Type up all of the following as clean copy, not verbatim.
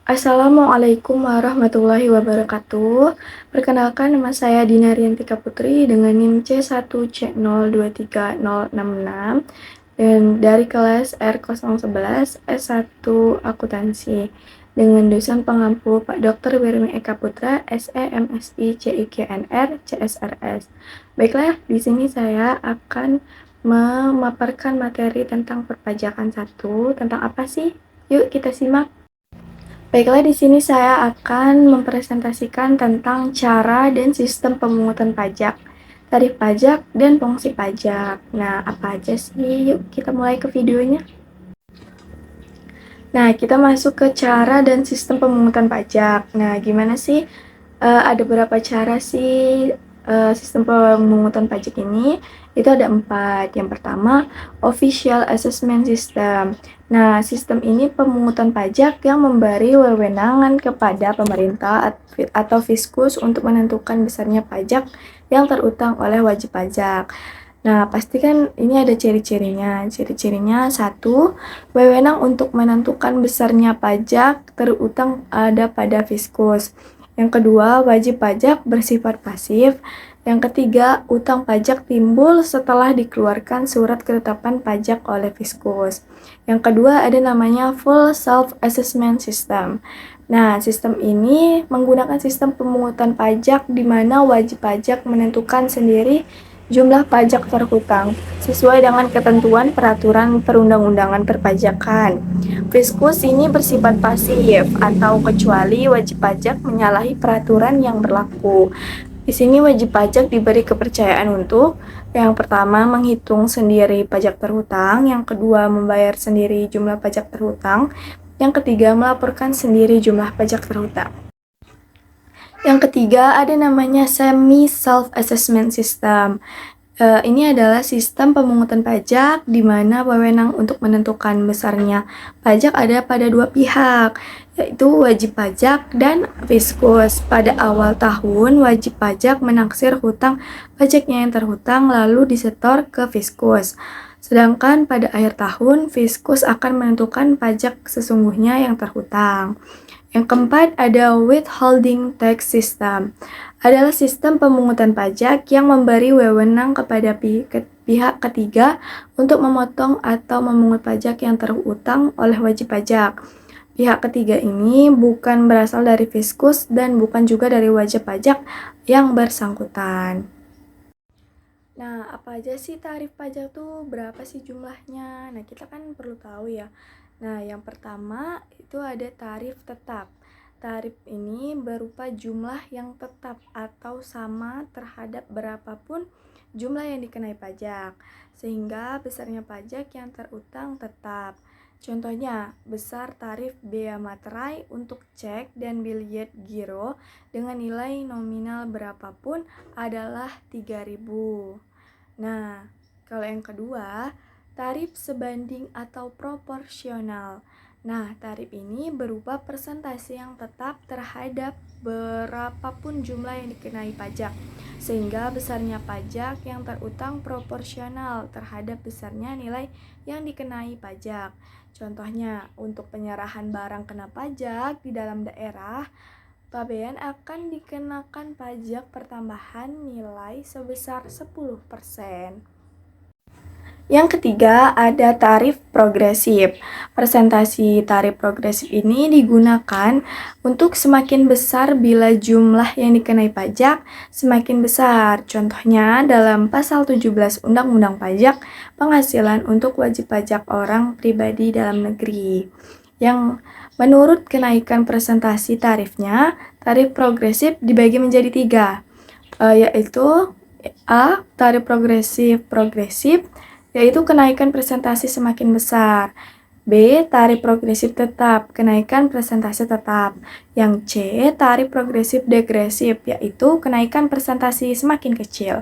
Assalamualaikum warahmatullahi wabarakatuh. Perkenalkan, nama saya Dina Riantika Putri dengan NIM C1C023066 dan dari kelas R011 S1 Akuntansi dengan dosen pengampu Pak Dr. Wirmi Eka Putra, SE, MSI, CIKNR, CSRS. Baiklah, di sini saya akan memaparkan materi tentang perpajakan 1. Tentang apa sih? Yuk kita simak. Baiklah, di sini saya akan mempresentasikan tentang cara dan sistem pemungutan pajak, tarif pajak, dan fungsi pajak. Nah, apa aja sih? Yuk kita mulai ke videonya. Nah, kita masuk ke cara dan sistem pemungutan pajak. Nah, gimana sih? Ada berapa cara sih sistem pemungutan pajak ini? Itu ada 4. Yang pertama, Official Assessment System. Nah, sistem ini pemungutan pajak yang memberi wewenangan kepada pemerintah atau Fiskus untuk menentukan besarnya pajak yang terutang oleh wajib pajak. Nah, pastikan ini ada ciri-cirinya. Ciri-cirinya 1, wewenang untuk menentukan besarnya pajak terutang ada pada Fiskus. Yang kedua, wajib pajak bersifat pasif. Yang ketiga, utang pajak timbul setelah dikeluarkan surat ketetapan pajak oleh Fiskus. Yang kedua, ada namanya Full Self-Assessment System. Nah, sistem ini menggunakan sistem pemungutan pajak di mana wajib pajak menentukan sendiri jumlah pajak terhutang sesuai dengan ketentuan peraturan perundang-undangan perpajakan. Fiskus ini bersifat pasif atau kecuali wajib pajak menyalahi peraturan yang berlaku. Di sini wajib pajak diberi kepercayaan untuk yang pertama menghitung sendiri pajak terhutang, yang kedua membayar sendiri jumlah pajak terhutang, yang ketiga melaporkan sendiri jumlah pajak terhutang. Yang ketiga ada namanya Semi Self-Assessment System. Ini adalah sistem pemungutan pajak di mana wewenang untuk menentukan besarnya pajak ada pada dua pihak, yaitu wajib pajak dan Fiskus. Pada awal tahun, wajib pajak menaksir hutang pajaknya yang terhutang lalu disetor ke Fiskus. Sedangkan pada akhir tahun, Fiskus akan menentukan pajak sesungguhnya yang terhutang. Yang keempat ada Withholding Tax System. Adalah sistem pemungutan pajak yang memberi wewenang kepada pihak ketiga untuk memotong atau memungut pajak yang terutang oleh wajib pajak. Pihak ketiga ini bukan berasal dari Fiskus dan bukan juga dari wajib pajak yang bersangkutan. Nah, apa aja sih tarif pajak tuh? Berapa sih jumlahnya? Nah, kita kan perlu tahu ya. Nah, yang pertama itu ada tarif tetap. Tarif ini berupa jumlah yang tetap atau sama terhadap berapapun jumlah yang dikenai pajak, sehingga besarnya pajak yang terutang tetap. Contohnya, besar tarif bea materai untuk cek dan biliet giro dengan nilai nominal berapapun adalah 3.000. Nah, kalau yang kedua, tarif sebanding atau proporsional. Nah, tarif ini berupa persentase yang tetap terhadap berapapun jumlah yang dikenai pajak, sehingga besarnya pajak yang terutang proporsional terhadap besarnya nilai yang dikenai pajak. Contohnya, untuk penyerahan barang kena pajak di dalam daerah, pabean akan dikenakan pajak pertambahan nilai sebesar 10%. Yang ketiga, ada tarif progresif. Presentasi tarif progresif ini digunakan untuk semakin besar bila jumlah yang dikenai pajak semakin besar. Contohnya dalam pasal 17 Undang-Undang Pajak, penghasilan untuk wajib pajak orang pribadi dalam negeri. Yang menurut kenaikan presentasi tarifnya, tarif progresif dibagi menjadi 3, yaitu A. Tarif progresif, yaitu kenaikan presentasi semakin besar. B. Tarif progresif tetap, kenaikan presentasi tetap. Yang C. Tarif progresif degresif, yaitu kenaikan presentasi semakin kecil.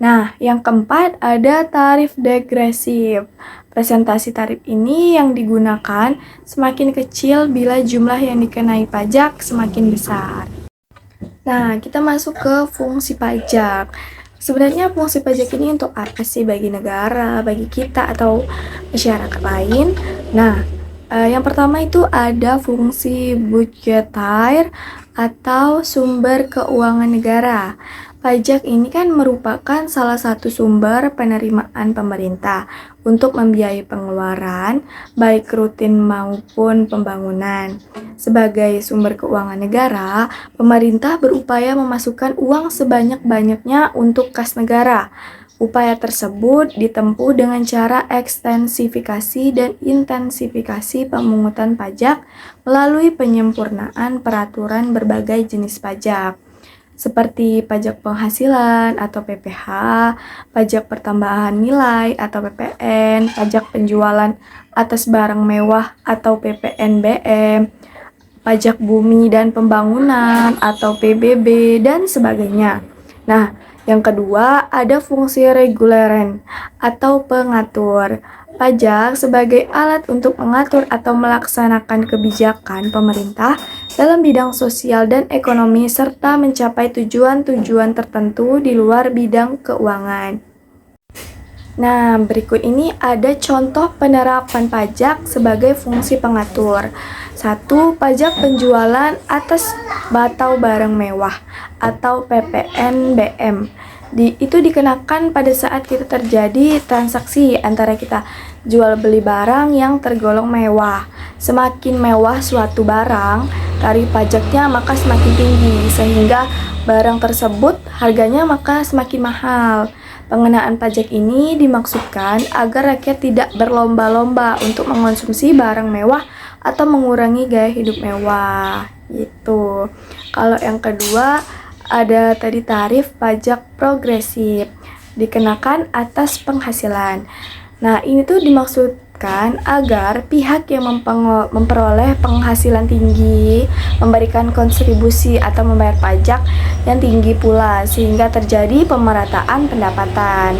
Nah, yang keempat ada tarif degresif. Presentasi tarif ini yang digunakan semakin kecil bila jumlah yang dikenai pajak semakin besar. Nah, kita masuk ke fungsi pajak. Sebenarnya fungsi pajak ini untuk apa sih bagi negara, bagi kita, atau masyarakat lain? Nah, Yang pertama itu ada fungsi budgetar atau sumber keuangan negara. Pajak ini kan merupakan salah satu sumber penerimaan pemerintah untuk membiayai pengeluaran, baik rutin maupun pembangunan. Sebagai sumber keuangan negara, pemerintah berupaya memasukkan uang sebanyak-banyaknya untuk kas negara. Upaya tersebut ditempuh dengan cara ekstensifikasi dan intensifikasi pemungutan pajak melalui penyempurnaan peraturan berbagai jenis pajak, seperti pajak penghasilan atau PPh, pajak pertambahan nilai atau PPN, pajak penjualan atas barang mewah atau PPNBM, pajak bumi dan pembangunan atau PBB, dan sebagainya. Nah, yang kedua, ada fungsi reguleren atau pengatur. Pajak sebagai alat untuk mengatur atau melaksanakan kebijakan pemerintah dalam bidang sosial dan ekonomi serta mencapai tujuan-tujuan tertentu di luar bidang keuangan. Nah, berikut ini ada contoh penerapan pajak sebagai fungsi pengatur. 1. Pajak penjualan atas atau barang mewah atau PPNBM. Itu dikenakan pada saat kita terjadi transaksi antara kita jual beli barang yang tergolong mewah. Semakin mewah suatu barang, tarif pajaknya maka semakin tinggi, sehingga barang tersebut harganya maka semakin mahal. Pengenaan pajak ini dimaksudkan agar rakyat tidak berlomba-lomba untuk mengonsumsi barang mewah atau mengurangi gaya hidup mewah. Gitu. Kalau yang kedua, ada tadi tarif pajak progresif dikenakan atas penghasilan. Nah, ini tuh dimaksudkan agar pihak yang memperoleh penghasilan tinggi memberikan kontribusi atau membayar pajak yang tinggi pula sehingga terjadi pemerataan pendapatan.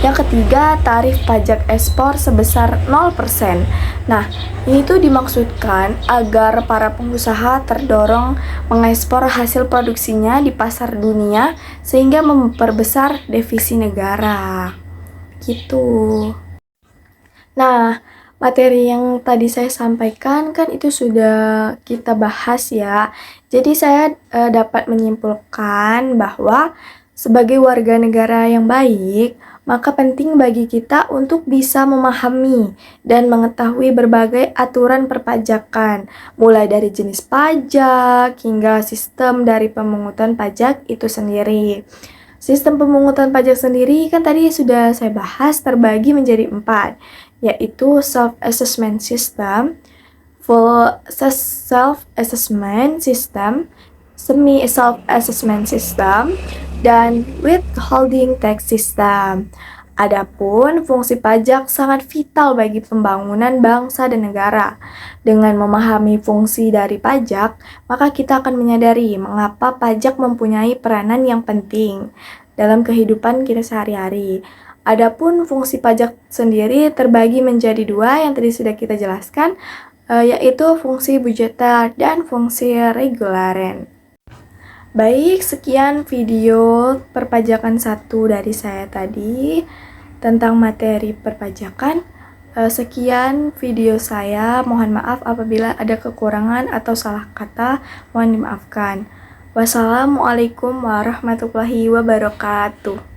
Yang ketiga, tarif pajak ekspor sebesar 0%. Nah, ini tuh dimaksudkan agar para pengusaha terdorong mengekspor hasil produksinya di pasar dunia sehingga memperbesar devisa negara. Gitu. Nah, materi yang tadi saya sampaikan kan itu sudah kita bahas ya. Jadi saya dapat menyimpulkan bahwa sebagai warga negara yang baik, maka penting bagi kita untuk bisa memahami dan mengetahui berbagai aturan perpajakan, mulai dari jenis pajak hingga sistem dari pemungutan pajak itu sendiri. Sistem pemungutan pajak sendiri kan tadi sudah saya bahas terbagi menjadi 4, yaitu self-assessment system, full self-assessment system, semi self-assessment system, dan withholding tax system. Adapun fungsi pajak sangat vital bagi pembangunan bangsa dan negara. Dengan memahami fungsi dari pajak, maka kita akan menyadari mengapa pajak mempunyai peranan yang penting dalam kehidupan kita sehari-hari. Adapun fungsi pajak sendiri terbagi menjadi 2 yang tadi sudah kita jelaskan, yaitu fungsi budgetar dan fungsi regularen. Baik, sekian video perpajakan 1 dari saya tadi tentang materi perpajakan. Sekian video saya, mohon maaf apabila ada kekurangan atau salah kata, mohon dimaafkan. Wassalamualaikum warahmatullahi wabarakatuh.